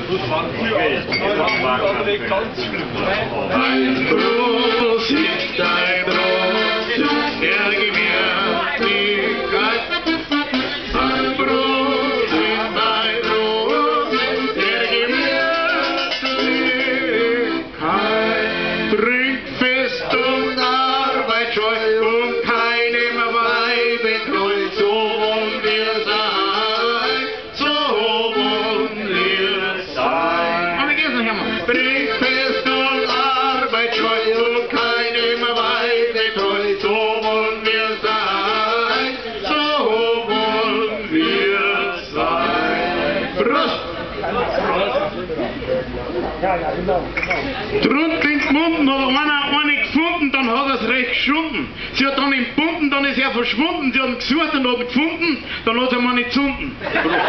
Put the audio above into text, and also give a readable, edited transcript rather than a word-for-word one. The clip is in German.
Ein Brot ist ein Brot, der Gemütlichkeit. Ein Brot ist ein Brot, der Gemütlichkeit. Trinkt fest und arbeitsscheu und keinem Weibe treu. So wollen wir sein, so wollen wir sein. Aber geht's noch einmal. Trinkt fest und arbeitsscheu und keinem Weibe treu. So wollen wir sein, so wollen wir sein. Prost! Drunten in den Munden hat eine gefunden, dann hat er es recht geschunden. Sie hat dann entbunden, dann ist er verschwunden. Sie hat ihn gesucht und hat ihn gefunden, dann hat sie ihn nicht gefunden. Prost.